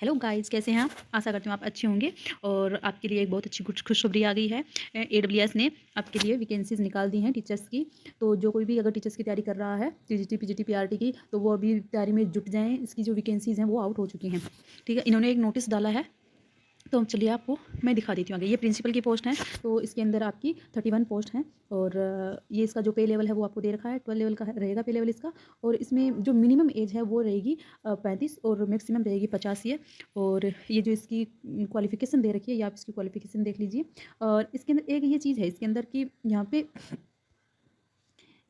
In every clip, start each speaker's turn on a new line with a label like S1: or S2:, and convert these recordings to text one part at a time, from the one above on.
S1: Hello guys, कैसे हैं आप? आशा करती हूँ आप अच्छे होंगे। और आपके लिए एक बहुत अच्छी खुशखबरी आ गई है। AWS ने आपके लिए वैकेंसीज़ निकाल दी हैं टीचर्स की। तो जो कोई भी अगर टीचर्स की तैयारी कर रहा है, TGT PGT PRT की, तो वो अभी तैयारी में जुट जाएँ। इसकी जो वैकेंसीज़ हैं वो आउट हो चुकी हैं। ठीक है, इन्होंने एक नोटिस डाला है, तो चलिए आपको मैं दिखा देती हूँ आगे। ये प्रिंसिपल की पोस्ट है, तो इसके अंदर आपकी 31 पोस्ट हैं। और ये इसका जो पे लेवल है वो आपको दे रखा है, 12 लेवल का रहेगा पे लेवल इसका। और इसमें जो मिनिमम एज है वो रहेगी 35 और मैक्सिमम रहेगी 50 ईयर। और ये जो इसकी क्वालिफिकेशन दे रखी है, ये आप इसकी क्वालिफिकेशन देख लीजिए। और इसके अंदर एक ये चीज़ है इसके अंदर कि यहाँ पे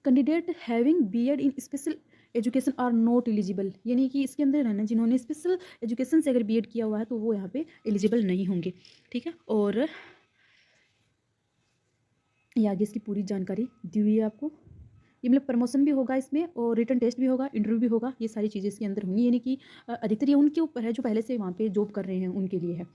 S1: candidate having BEd in special education are not eligible, यानी कि इसके अंदर है ना, जिन्होंने स्पेशल एजुकेशन से अगर बीएड किया हुआ है तो वो यहाँ पे एलिजिबल नहीं होंगे। ठीक है, और ये आगे इसकी पूरी जानकारी दी हुई है आपको। ये मतलब प्रमोशन भी होगा इसमें, और रिटन टेस्ट भी होगा, इंटरव्यू भी होगा, ये सारी चीज़ें इसके अंदर होंगी। यानी कि अधिकतर ये उनके ऊपर है जो पहले से वहाँ पे जॉब कर रहे हैं, उनके लिए है।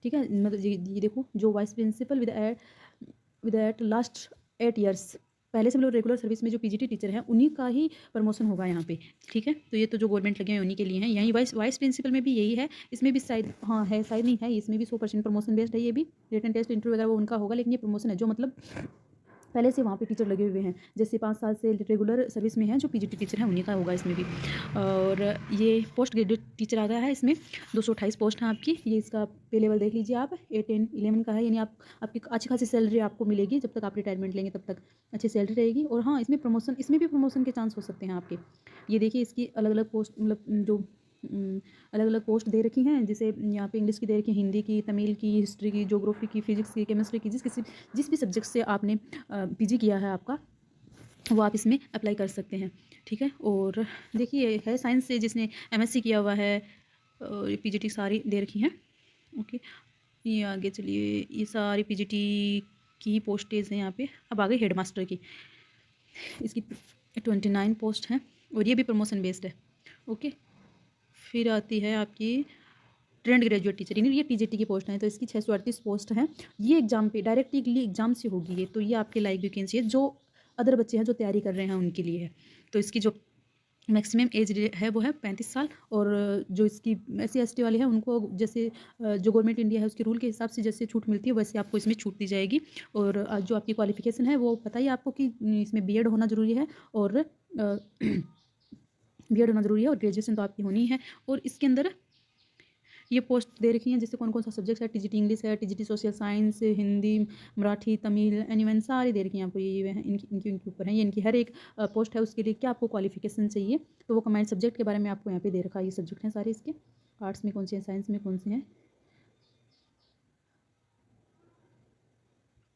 S1: ठीक है, मतलब ये देखो, जो vice principal with at last 8 years, पहले से मतलब रेगुलर सर्विस में जो PGT टीचर हैं उन्हीं का ही प्रमोशन होगा यहाँ पे। ठीक है, तो ये तो जो गवर्नमेंट लगे हैं उन्हीं के लिए हैं। यहीं वाइस प्रिंसिपल में भी यही है। इसमें भी शायद, हाँ है, शायद नहीं है, इसमें भी 100% प्रमोशन बेस्ड है। ये भी रिटन टेस्ट इंटरव्यू वगैरह वो उनका होगा, लेकिन ये प्रमोशन है जो मतलब पहले से वहाँ पे टीचर लगे हुए हैं, जैसे 5 साल से रेगुलर सर्विस में हैं जो PGT टीचर हैं, उन्हीं का होगा इसमें भी। और ये पोस्ट ग्रेजुएट टीचर आ गया है इसमें, 228 पोस्ट हैं आपकी। ये इसका पे लेवल देख लीजिए आप, 8 10 11 का है। यानी आपकी अच्छी खासी सैलरी आपको मिलेगी, जब तक आप रिटायरमेंट लेंगे तब तक अच्छी सैलरी रहेगी। और हाँ, इसमें भी प्रमोशन के चांस हो सकते हैं आपके। ये देखिए, इसकी अलग अलग पोस्ट, मतलब जो अलग अलग पोस्ट दे रखी हैं, जैसे यहाँ पे इंग्लिश की दे रखी है, हिंदी की, तमिल की, हिस्ट्री की, ज्योग्राफी की, फिजिक्स की, केमिस्ट्री की, जिस भी सब्जेक्ट से आपने PG किया है आपका, वो आप इसमें अप्लाई कर सकते हैं। ठीक है, और देखिए है साइंस से जिसने MSc किया हुआ है, और PGT सारी दे रखी हैं। ओके, ये आगे चलिए, ये सारी PGT की ही पोस्टेज हैं यहाँ पे। अब आ गई हेड मास्टर की, इसकी 29 पोस्ट हैं, और ये भी प्रमोशन बेस्ड है। ओके, फिर आती है आपकी ट्रेंड ग्रेजुएट टीचर, यानी ये TGT की पोस्ट है, तो इसकी 638 पोस्ट हैं। ये एग्जाम पे डायरेक्टली एग्जाम से होगी ये, तो ये आपके लाइक वैकेंसी है। जो अदर बच्चे हैं जो तैयारी कर रहे हैं उनके लिए है। तो इसकी जो मैक्सिमम एज है वो है 35 साल। और जो इसकी SC ST वाले हैं उनको जैसे जो गवर्नमेंट इंडिया है उसके रूल के हिसाब से जैसे छूट मिलती है, वैसे आपको इसमें छूट दी जाएगी। और जो आपकी क्वालिफिकेशन है वो पता ही आपको कि इसमें BEd होना ज़रूरी है, और BEd होना ज़रूरी है, और ग्रेजुएशन तो आपकी होनी है। और इसके अंदर ये पोस्ट दे रखी हैं, जैसे कौन कौन सा सब्जेक्ट है, TGT इंग्लिश है, TGT social science, Hindi, Marathi, Tamil, any man, सारी दे रखी हैं आपको। ये हैं इनके ऊपर हैं, ये इनकी हर एक पोस्ट है, उसके लिए क्या आपको क्वालिफिकेशन चाहिए, तो वो कमांड सब्जेक्ट के बारे में आपको यहाँ पे दे रखा है। ये सब्जेक्ट हैं सारे इसके, आर्ट्स में कौन से हैं, साइंस में कौन से हैं।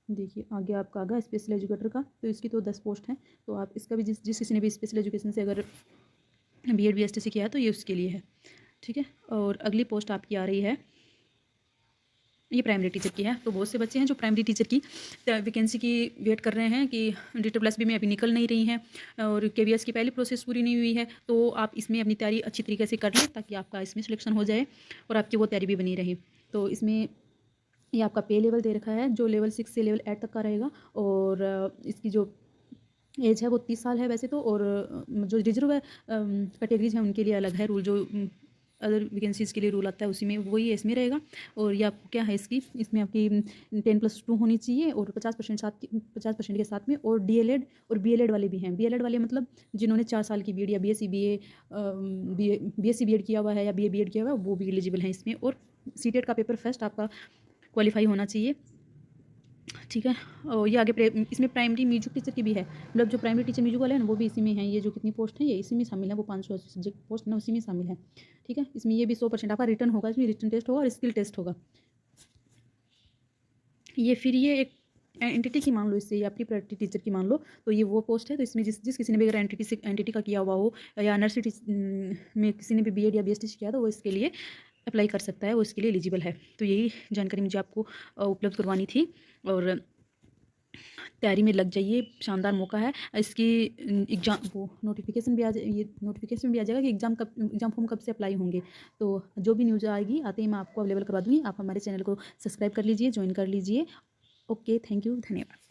S1: देखिए आगे आपका आ गया स्पेशल एजुकेटर का, तो इसकी तो 10 पोस्ट हैं। तो आप इसका भी जिस किसी ने भी स्पेशल एजुकेशन से अगर BEd BST से किया है तो ये उसके लिए है। ठीक है, और अगली पोस्ट आपकी आ रही है, ये प्राइमरी टीचर की है। तो बहुत से बच्चे हैं जो प्राइमरी टीचर की वैकेंसी की वेट कर रहे हैं कि DSSB में अभी निकल नहीं रही हैं, और KVS की पहली प्रोसेस पूरी नहीं हुई है। तो आप इसमें अपनी तैयारी अच्छी तरीके से कर लें, ताकि आपका इसमें सिलेक्शन हो जाए और आपकी वो तैयारी भी बनी रहे। तो इसमें ये आपका पे लेवल दे रखा है, जो लेवल 6 से लेवल 8 तक का रहेगा। और इसकी जो एज है वो 30 साल है वैसे तो। और जो रिजर्व कैटेगरीज हैं उनके लिए अलग है रूल, जो अदर वैकेंसीज़ के लिए रूल आता है उसी में वही इसमें रहेगा। और ये आपको क्या है, इसमें आपकी 10+2 होनी चाहिए, और 50% के साथ में, और DLED और BLED वाले भी हैं। BLED वाले मतलब जिन्होंने 4 साल की BEd या BSc BEd किया हुआ है, या BA BEd किया हुआ है, वो भी एलिजिबल हैं इसमें। और CTET का पेपर फर्स्ट आपका क्वालिफाई होना चाहिए। ठीक है, और ये आगे इसमें प्राइमरी म्यूजिक टीचर की भी है, मतलब जो प्राइमरी टीचर म्यूजिक वाले हैं ना वो भी इसी में हैं। ये जो कितनी पोस्ट है ये इसी में शामिल है, वो 500 सब्जेक्ट पोस्ट ना उसी में शामिल है। ठीक है, इसमें ये भी 100% आपका रिटर्न होगा, इसमें रिटर्न टेस्ट होगा और स्किल टेस्ट होगा। ये फिर ये एक एंटिटी की मान लो, इससे ये आपकी प्रायोरिटी टीचर की मान लो, तो ये वो पोस्ट है। तो इसमें जिस किसी ने भी अगर एंटिटी का किया हुआ हो, या नर्सरी में किसी ने भी BEd या BST किया, तो वो इसके लिए अप्लाई कर सकता है, वो इसके लिए एलिजिबल है। तो यही जानकारी मुझे आपको उपलब्ध करवानी थी। और तैयारी में लग जाइए, शानदार मौका है। इसकी एग्जाम वो नोटिफिकेशन भी आ जाए, ये नोटिफिकेशन भी आ जाएगा कि एग्ज़ाम फॉर्म कब से अप्लाई होंगे। तो जो भी न्यूज़ आएगी आते ही मैं आपको अवेलेबल करवा दूँगी। आप हमारे चैनल को सब्सक्राइब कर लीजिए, ज्वाइन कर लीजिए। ओके, थैंक यू, धन्यवाद।